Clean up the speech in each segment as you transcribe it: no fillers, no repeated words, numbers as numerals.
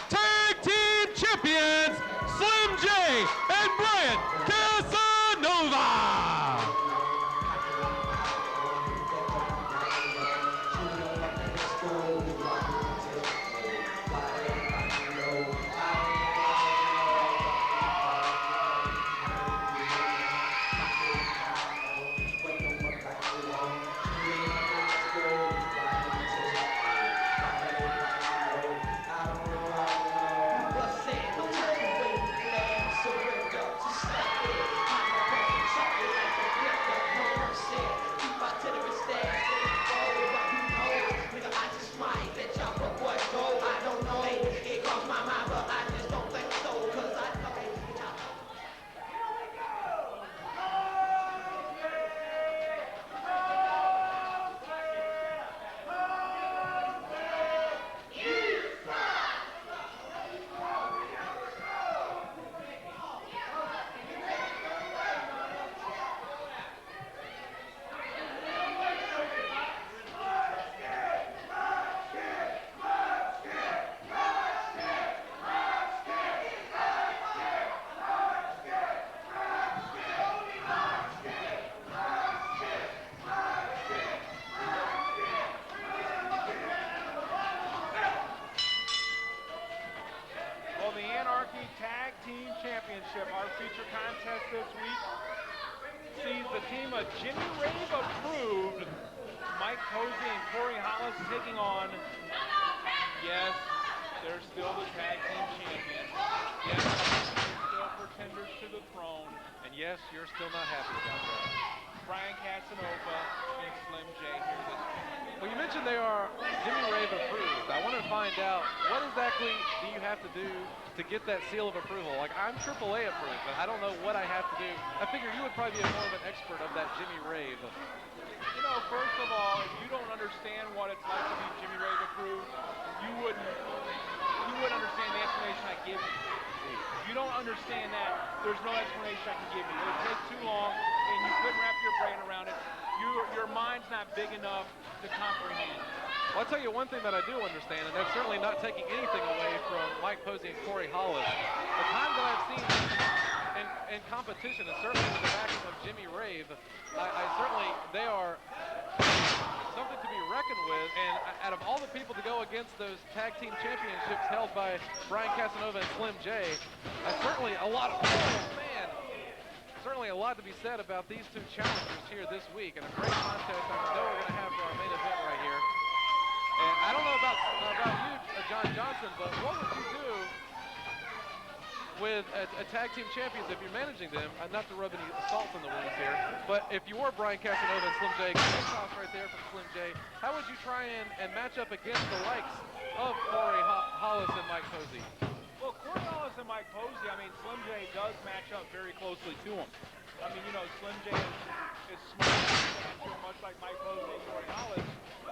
Tag Team Champions, Slim J and Brian Casanova. Anarchy Tag Team Championship. Our feature contest this week sees the team of Jimmy Rave approved Mike Posey and Corey Hollis taking on, yes, they're still the tag team champions. Yes, they're still pretenders to the throne. And yes, you're still not happy about that. Brian Casanova and Slim J here this week. Well, you mentioned they are Jimmy Rave approved. I want to find out, what exactly do you have to do to get that seal of approval? Like, I'm AAA approved, but I don't know what I have to do. I figure you would probably be more of an expert of that Jimmy Rave. You know, first of all, if you don't understand what it's like to be Jimmy Rave approved, you wouldn't understand the explanation I give you. If you don't understand that, there's no explanation I can give you. It would take too long, and you couldn't wrap your brain around it. Your mind's not big enough to comprehend. Well, I'll tell you one thing that I do understand, and that's certainly not taking anything away from Mike Posey and Corey Hollis. The times that I've seen in competition, and certainly with the backing of Jimmy Rave, they are something to be reckoned with. And out of all the people to go against those tag team championships held by Brian Casanova and Slim J, certainly a lot to be said about these two challengers here this week, and a great contest I know we're going to have for our main event right here. And I don't know about you, John Johnson, but what would you do with a tag team champions if you're managing them? Not to rub any salt in the wounds here, but if you were Brian Casanova and Slim J, great toss right there from Slim J, how would you try and match up against the likes of Corey Hollis and Mike Posey? Well, Corey Hollis and Mike Posey, I mean, Slim J does match up very closely to him. I mean, you know, Slim J is smart, much like Mike Posey and Corey Hollis,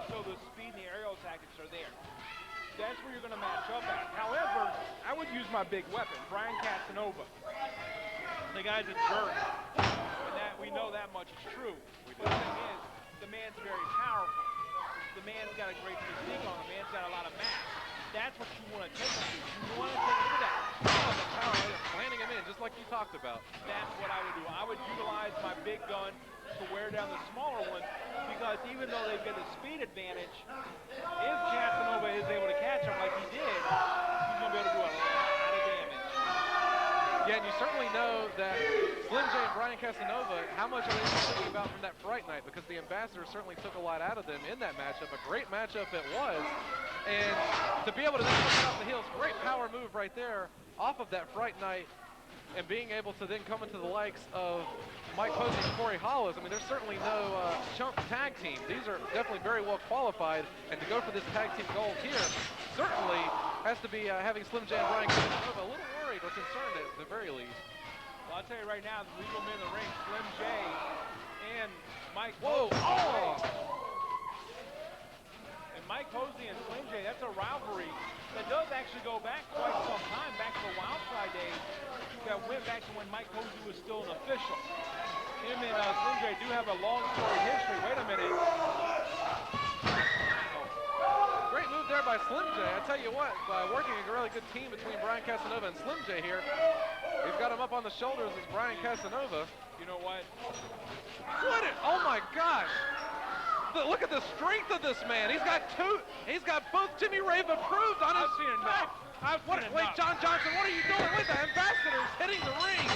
so the speed and the aerial tactics are there. That's where you're going to match up at. However, I would use my big weapon, Brian Casanova. The guy's a jerk, and that we know that much is true. But the thing is, the man's very powerful. The man's got a great physique on him. The man's got a lot of mass. That's what you want to take him to. You want to take him to that. The power, planning him in, just like you talked about. That's what I would do. I would utilize my big gun to wear down the smaller one, because even though they've got a speed advantage, if Casanova is able to catch him like he did, he's going to be able to do a lot of damage. Yeah, and you certainly know that Slim J and Brian Casanova, how much are they thinking about from that Fright Night? Because the Ambassador certainly took a lot out of them in that matchup. A great matchup it was. And to be able to then come off the heels, great power move right there off of that Fright Night, and being able to then come into the likes of Mike Posey and Corey Hollis. I mean, there's certainly no chump tag team. These are definitely very well qualified, and to go for this tag team gold here certainly has to be having Slim J and Brian Casanova a little worried or concerned at the very least. Well, I'll tell you right now, the legal men in the ring, Slim J and Mike Whoa! Posey. Oh! And Mike Posey and Slim J, that's a rivalry that does actually go back quite some time, back to the Wildfire days, that went back to when Mike Posey was still an official. Him and Slim J do have a long storied history. Wait a minute. Great move there there by Slim J. I tell you what, by working a really good team between Brian Casanova and Slim J here, he's got him up on the shoulders as Brian Casanova. You know what? Oh my gosh. Look at the strength of this man. He's got both Jimmy Rave approved on his back. Wait, John Johnson, what are you doing with the Ambassadors hitting the ring?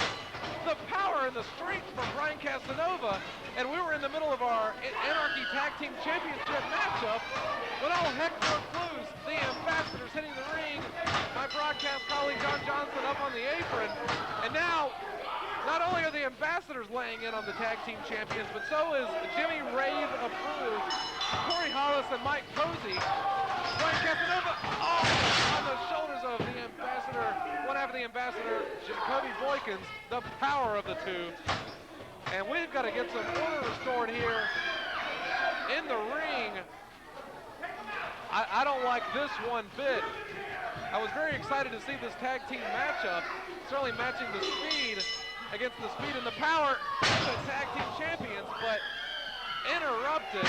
The power and the strength from Brian Casanova, and we were in the middle of our Anarchy Tag Team Championship matchup when all heck broke loose. The Ambassadors hitting the ring, my broadcast colleague John Johnson up on the apron, and now not only are the Ambassadors laying in on the Tag Team Champions, but so is Jimmy Rave approved, Corey Hollis and Mike Posey. Brian Casanova, on the shoulders of the Ambassador, one half of the Ambassador, Jacoby Boykins, the power of the two. And we've got to get some order restored here in the ring. I don't like this one bit. I was very excited to see this tag team matchup, certainly matching the speed against the speed and the power of the tag team champions, but interrupted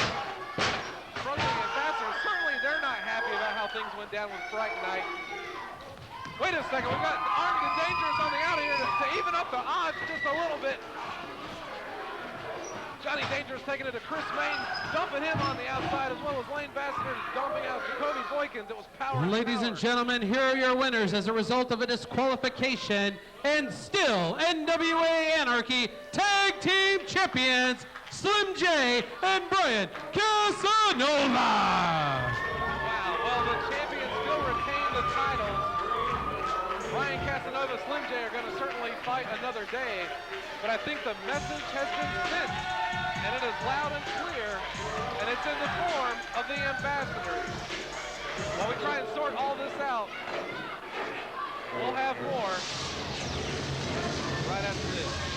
from the Ambassadors. Certainly they're not happy about how things went down with Fright Night. Wait a second, we've got Armed and Dangerous on the out here to even up the odds just a little bit. Johnny Dangerous taking it to Chris Main, dumping him on the outside, as well as Lane Bassett dumping out Jacoby Boykins. It was power. Ladies and gentlemen, here are your winners as a result of a disqualification, and still NWA Anarchy Tag Team Champions, Slim J and Brian Casanova. Wow, well, the champions still retain the titles. Brian Casanova, Slim J are going to certainly fight another day, but I think the message has been sent, and it is loud and clear, and it's in the form of the Ambassadors. While we try and sort all this out, we'll have more right after this.